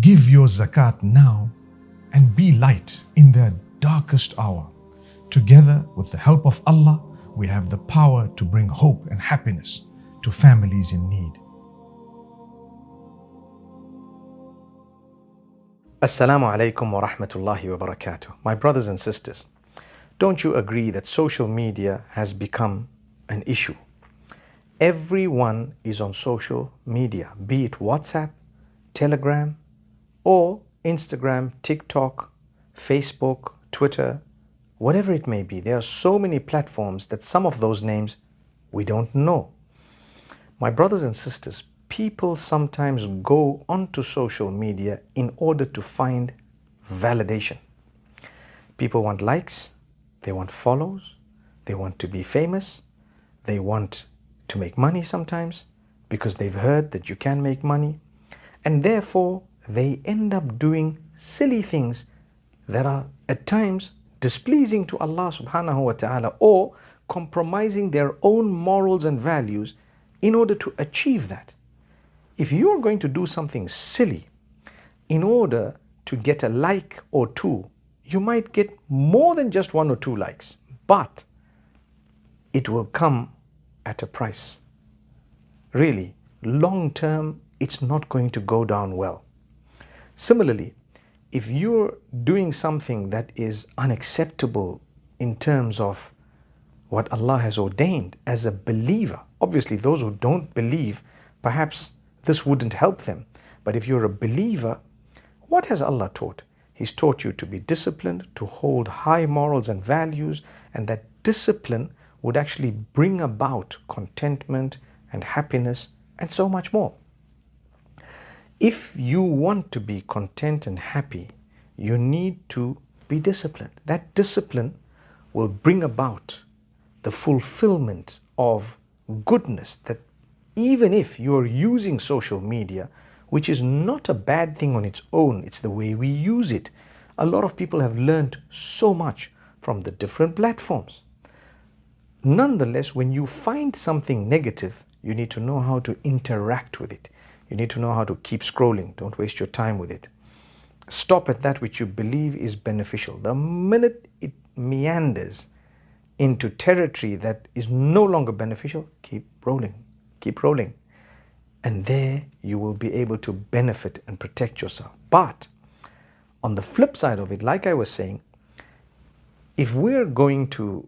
Give your zakat now and be light in their darkest hour. Together, with the help of Allah, we have the power to bring hope and happiness to families in need. Assalamu alaikum wa rahmatullahi wa barakatuh. My brothers and sisters, don't you agree that social media has become an issue? Everyone is on social media, be it WhatsApp, Telegram, or Instagram, TikTok, Facebook, Twitter, whatever it may be. There are so many platforms that some of those names we don't know. My brothers and sisters, people sometimes go onto social media in order to find validation. People want likes, they want follows, they want to be famous, they want to make money sometimes because they've heard that you can make money, and therefore they end up doing silly things that are at times displeasing to Allah subhanahu wa ta'ala, or compromising their own morals and values in order to achieve that. If you're going to do something silly in order to get a like or two, you might get more than just 1 or 2 likes, but it will come at a price. Really, long term, it's not going to go down well. Similarly, if you're doing something that is unacceptable in terms of what Allah has ordained as a believer, obviously those who don't believe, perhaps this wouldn't help them. But if you're a believer, what has Allah taught? He's taught you to be disciplined, to hold high morals and values, and that discipline would actually bring about contentment and happiness and so much more. If you want to be content and happy, you need to be disciplined. That discipline will bring about the fulfillment of goodness, that even if you're using social media, which is not a bad thing on its own, it's the way we use it. A lot of people have learned so much from the different platforms. Nonetheless, when you find something negative, you need to know how to interact with it. You need to know how to keep scrolling. Don't waste your time with it. Stop at that which you believe is beneficial. The minute it meanders into territory that is no longer beneficial, keep rolling. Keep rolling. And there you will be able to benefit and protect yourself. But on the flip side of it, like I was saying, if we're going to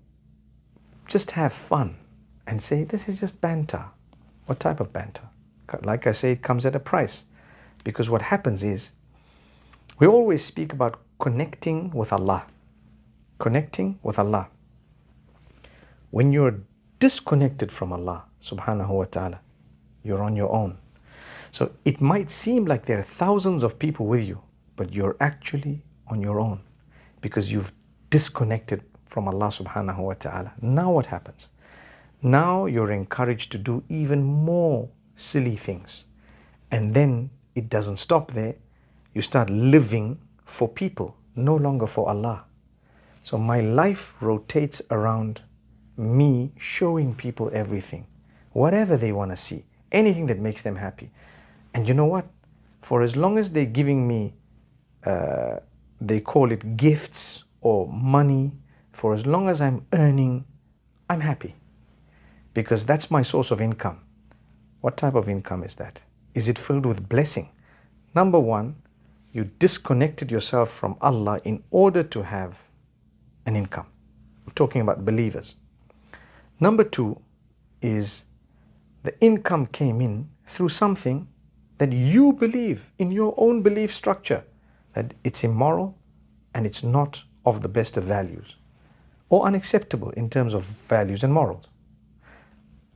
just have fun and say, this is just banter. What type of banter? Like I say, it comes at a price. Because what happens is, we always speak about connecting with Allah. Connecting with Allah. When you're disconnected from Allah subhanahu wa ta'ala, you're on your own. So it might seem like there are thousands of people with you, but you're actually on your own because you've disconnected from Allah subhanahu wa ta'ala. Now what happens? Now you're encouraged to do even more silly things. And then it doesn't stop there. You start living for people, no longer for Allah. So my life rotates around me showing people everything, whatever they want to see, anything that makes them happy. And you know what? For as long as they're giving me, they call it gifts or money, for as long as I'm earning, I'm happy. Because that's my source of income. What type of income is that? Is it filled with blessing? Number one, you disconnected yourself from Allah in order to have an income. I'm talking about believers. Number two is the income came in through something that you believe in your own belief structure, that it's immoral and it's not of the best of values or unacceptable in terms of values and morals.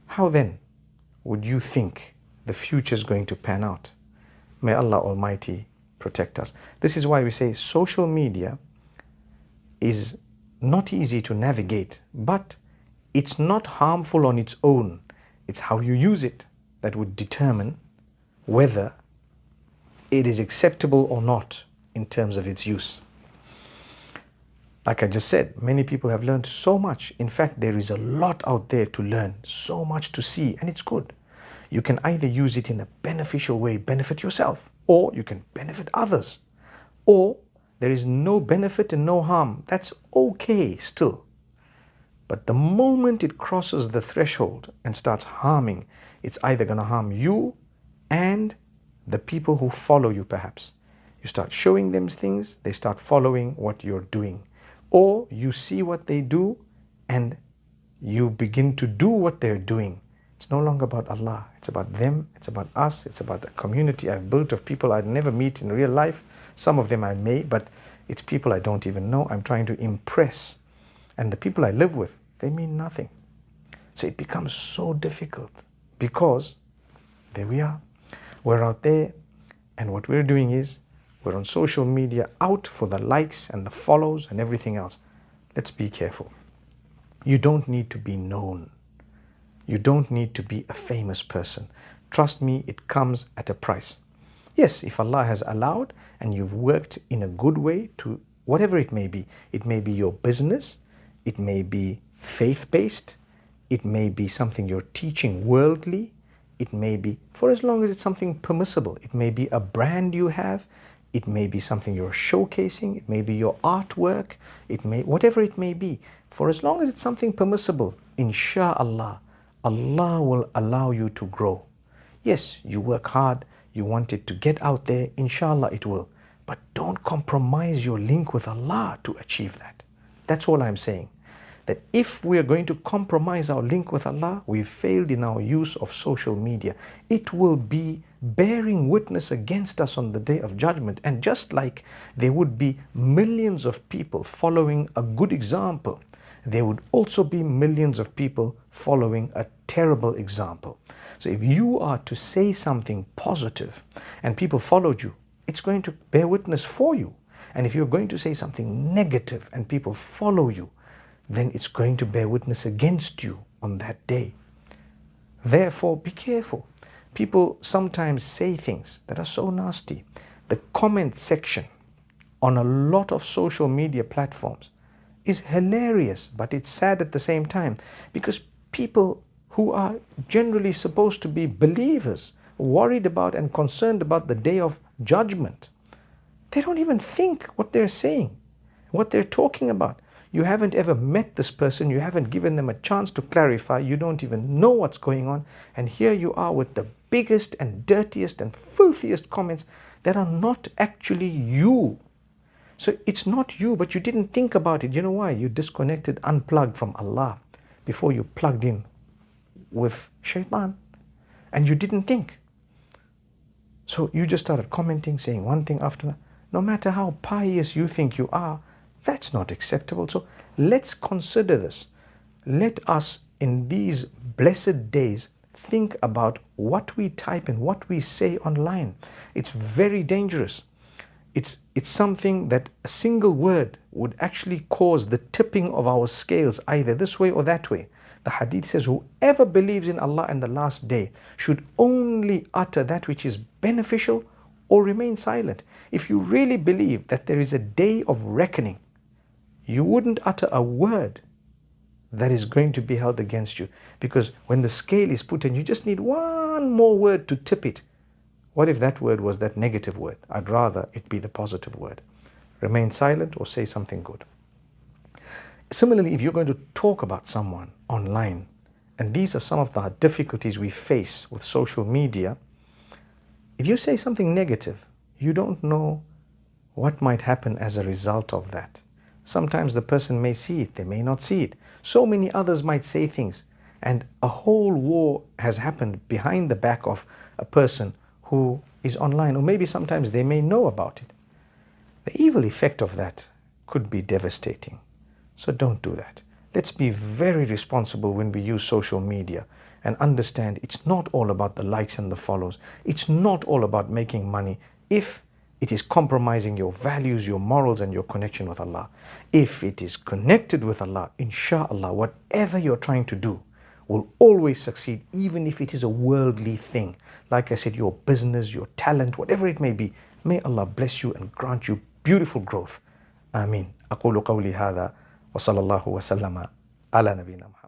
How then would you think the future is going to pan out? May Allah Almighty protect us. This is why we say social media is not easy to navigate, but it's not harmful on its own. It's how you use it that would determine whether it is acceptable or not in terms of its use. Like I just said, many people have learned so much. In fact, there is a lot out there to learn, so much to see, and it's good. You can either use it in a beneficial way, benefit yourself, or you can benefit others, or there is no benefit and no harm. That's okay still. But the moment it crosses the threshold and starts harming, it's either going to harm you and the people who follow you perhaps. You start showing them things, they start following what you're doing. Or you see what they do and you begin to do what they're doing. It's no longer about Allah. It's about them, it's about us, it's about a community I've built of people I'd never meet in real life. Some of them I may, but it's people I don't even know. I'm trying to impress. And the people I live with, they mean nothing. So it becomes so difficult because there we are. We're out there and what we're doing is we're on social media out for the likes and the follows and everything else. Let's be careful. You don't need to be known. You don't need to be a famous person. Trust me, it comes at a price. Yes, if Allah has allowed and you've worked in a good way to whatever it may be your business, it may be faith-based, it may be something you're teaching worldly, it may be, for as long as it's something permissible, it may be a brand you have, it may be something you're showcasing, it may be your artwork, whatever it may be, for as long as it's something permissible, insha'Allah, Allah will allow you to grow. Yes, you work hard, you want it to get out there, inshallah it will. But don't compromise your link with Allah to achieve that. That's all I'm saying. That if we are going to compromise our link with Allah, we've failed in our use of social media. It will be bearing witness against us on the Day of Judgment. And just like there would be millions of people following a good example, there would also be millions of people following a terrible example. So if you are to say something positive and people followed you, it's going to bear witness for you. And if you're going to say something negative and people follow you, then it's going to bear witness against you on that day. Therefore, be careful. People sometimes say things that are so nasty. The comment section on a lot of social media platforms is hilarious, but it's sad at the same time, because people who are generally supposed to be believers, worried about and concerned about the Day of Judgment, they don't even think what they're saying, what they're talking about. You haven't ever met this person, you haven't given them a chance to clarify, you don't even know what's going on, and here you are with the biggest and dirtiest and filthiest comments that are not actually you. So it's not you, but you didn't think about it. You know why? You disconnected, unplugged from Allah before you plugged in with shaitan, and you didn't think. So you just started commenting, saying one thing after another. No matter how pious you think you are, that's not acceptable. So let's consider this. Let us, in these blessed days, think about what we type and what we say online. It's very dangerous. It's something that a single word would actually cause the tipping of our scales either this way or that way. The hadith says, whoever believes in Allah and the last day should only utter that which is beneficial or remain silent. If you really believe that there is a day of reckoning, you wouldn't utter a word that is going to be held against you. Because when the scale is put in, you just need one more word to tip it. What if that word was that negative word? I'd rather it be the positive word. Remain silent or say something good. Similarly, if you're going to talk about someone online, and these are some of the difficulties we face with social media, if you say something negative, you don't know what might happen as a result of that. Sometimes the person may see it, they may not see it. So many others might say things, and a whole war has happened behind the back of a person who is online, or maybe sometimes they may know about it. The evil effect of that could be devastating. So don't do that. Let's be very responsible when we use social media and understand it's not all about the likes and the follows. It's not all about making money if it is compromising your values, your morals, and your connection with Allah. If it is connected with Allah, insha'Allah, whatever you're trying to do will always succeed, even if it is a worldly thing. Like I said, your business, your talent, whatever it may be, may Allah bless you and grant you beautiful growth. Ameen. أقول قولي هذا وصلى الله وسلم على نبينا محمد.